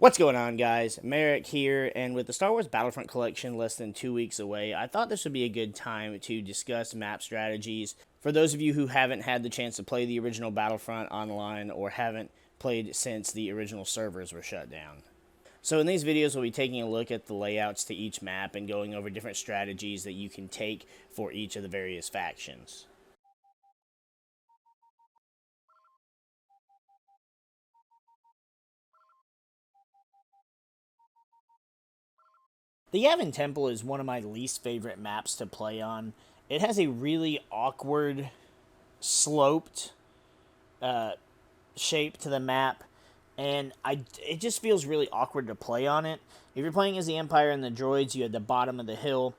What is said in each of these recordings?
What's going on, guys? MariK here, and with the Star Wars Battlefront collection less than 2 weeks away, I thought this would be a good time to discuss map strategies. For those of you who haven't had the chance to play the original Battlefront online or haven't played since the original servers were shut down. So in these videos, we'll be taking a look at the layouts to each map and going over different strategies that you can take for each of the various factions. The Yavin Temple is one of my least favorite maps to play on. It has a really awkward, sloped shape to the map, and it just feels really awkward to play on it. If you're playing as the Empire and the droids, you have the bottom of the hill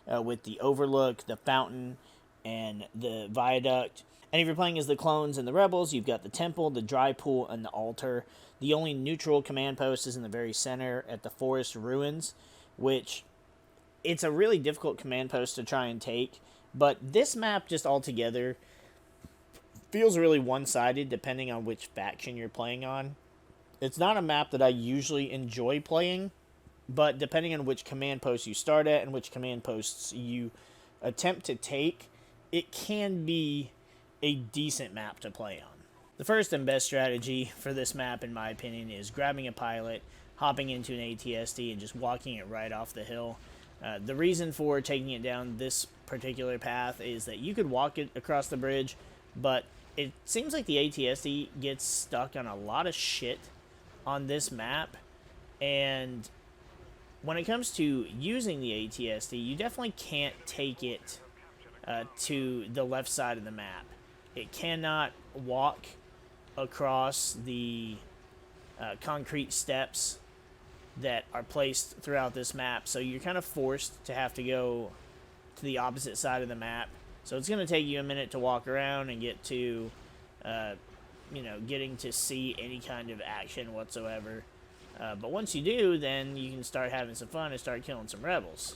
with the overlook, the fountain, and the viaduct. And if you're playing as the clones and the rebels, you've got the temple, the dry pool, and the altar. The only neutral command post is in the very center at the forest ruins, which it's a really difficult command post to try and take. But this map just altogether feels really one-sided depending on which faction you're playing on. It's not a map that I usually enjoy playing, but depending on which command post you start at and which command posts you attempt to take, it can be a decent map to play on. The first and best strategy for this map, in my opinion, is grabbing a pilot, hopping into an ATSD, and just walking it right off the hill. The reason for taking it down this particular path is that you could walk it across the bridge, but it seems like the ATSD gets stuck on a lot of shit on this map, and when it comes to using the ATSD, you definitely can't take it to the left side of the map. It cannot walk across the concrete steps that are placed throughout this map, so you're kind of forced to have to go to the opposite side of the map. So it's going to take you a minute to walk around and get to, getting to see any kind of action whatsoever. But once you do, then you can start having some fun and start killing some rebels.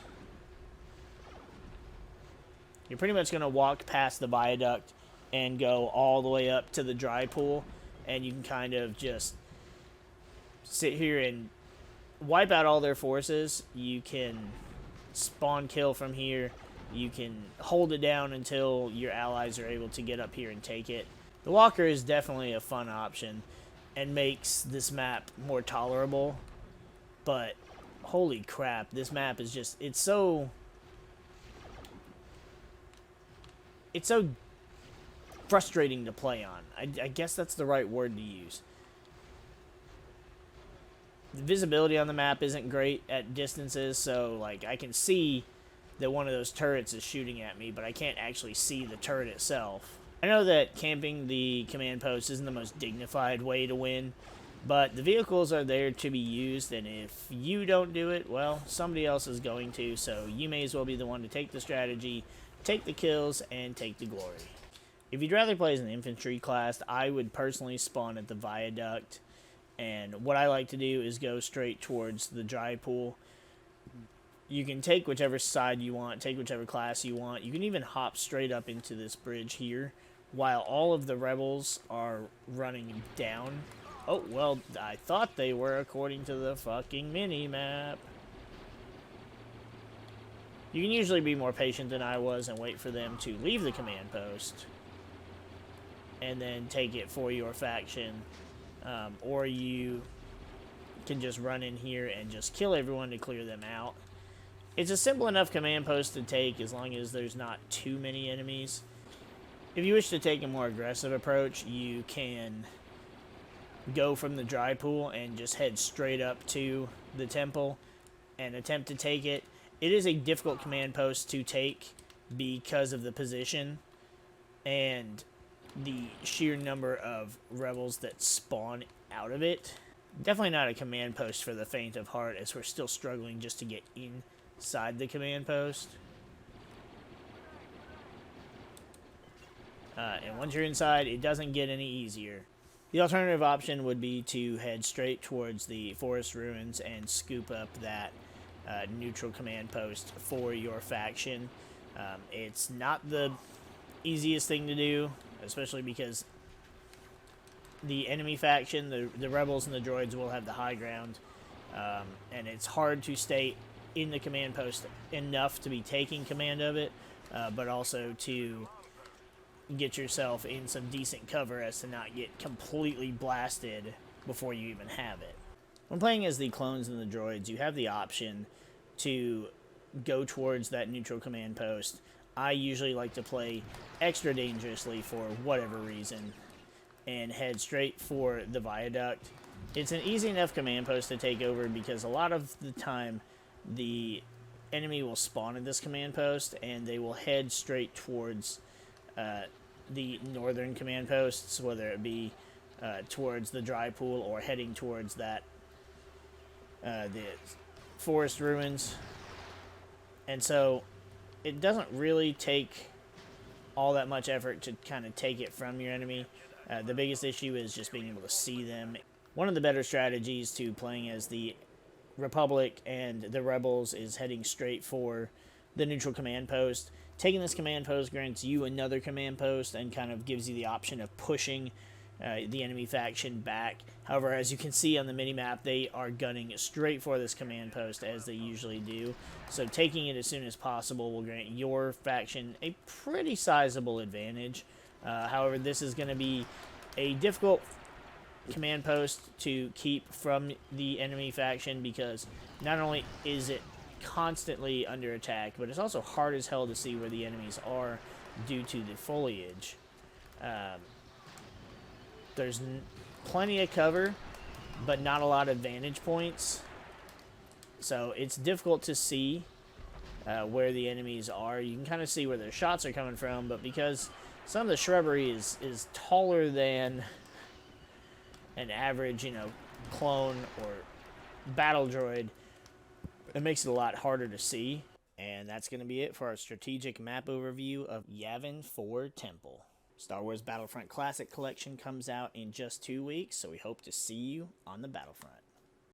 You're pretty much going to walk past the viaduct and go all the way up to the dry pool, and you can kind of just sit here and wipe out all their forces. You can spawn kill from here. You can hold it down until your allies are able to get up here and take it. The walker is definitely a fun option and makes this map more tolerable, but holy crap, this map is just, it's so frustrating to play on. I guess that's the right word to use. The visibility on the map isn't great at distances, so like I can see that one of those turrets is shooting at me, but I can't actually see the turret itself. I know that camping the command post isn't the most dignified way to win, but the vehicles are there to be used, and if you don't do it, well, somebody else is going to, so you may as well be the one to take the strategy, take the kills, and take the glory. If you'd rather play as an infantry class, I would personally spawn at the viaduct, and what I like to do is go straight towards the dry pool. You can take whichever side you want, take whichever class you want. You can even hop straight up into this bridge here while all of the rebels are running down. Oh, well, I thought they were according to the fucking mini-map. You can usually be more patient than I was and wait for them to leave the command post and then take it for your faction. Or you can just run in here and just kill everyone to clear them out. It's a simple enough command post to take as long as there's not too many enemies. If you wish to take a more aggressive approach, you can go from the dry pool and just head straight up to the temple and attempt to take it. It is a difficult command post to take because of the position and the sheer number of rebels that spawn out of it. Definitely not a command post for the faint of heart, as we're still struggling just to get inside the command post. And once you're inside, it doesn't get any easier. The alternative option would be to head straight towards the forest ruins and scoop up that neutral command post for your faction. It's not the easiest thing to do, especially because the enemy faction, the rebels and the droids, will have the high ground, and it's hard to stay in the command post enough to be taking command of it, but also to get yourself in some decent cover as to not get completely blasted before you even have it. When playing as the clones and the droids, you have the option to go towards that neutral command post. I usually like to play extra dangerously for whatever reason and head straight for the viaduct. It's an easy enough command post to take over because a lot of the time the enemy will spawn at this command post and they will head straight towards the northern command posts, whether it be towards the dry pool or heading towards that the forest ruins. And so it doesn't really take all that much effort to kind of take it from your enemy. The biggest issue is just being able to see them. One of the better strategies to playing as the Republic and the Rebels is heading straight for the neutral command post. Taking this command post grants you another command post and kind of gives you the option of pushing the enemy faction back. However, as you can see on the minimap, they are gunning straight for this command post as they usually do. So taking it as soon as possible will grant your faction a pretty sizable advantage. However, this is going to be a difficult command post to keep from the enemy faction because not only is it constantly under attack, but it's also hard as hell to see where the enemies are due to the foliage. There's plenty of cover, but not a lot of vantage points. So it's difficult to see where the enemies are. You can kind of see where their shots are coming from, but because some of the shrubbery is taller than an average, clone or battle droid, it makes it a lot harder to see. And that's going to be it for our strategic map overview of Yavin 4 Temple. Star Wars Battlefront Classic Collection comes out in just 2 weeks, so we hope to see you on the Battlefront.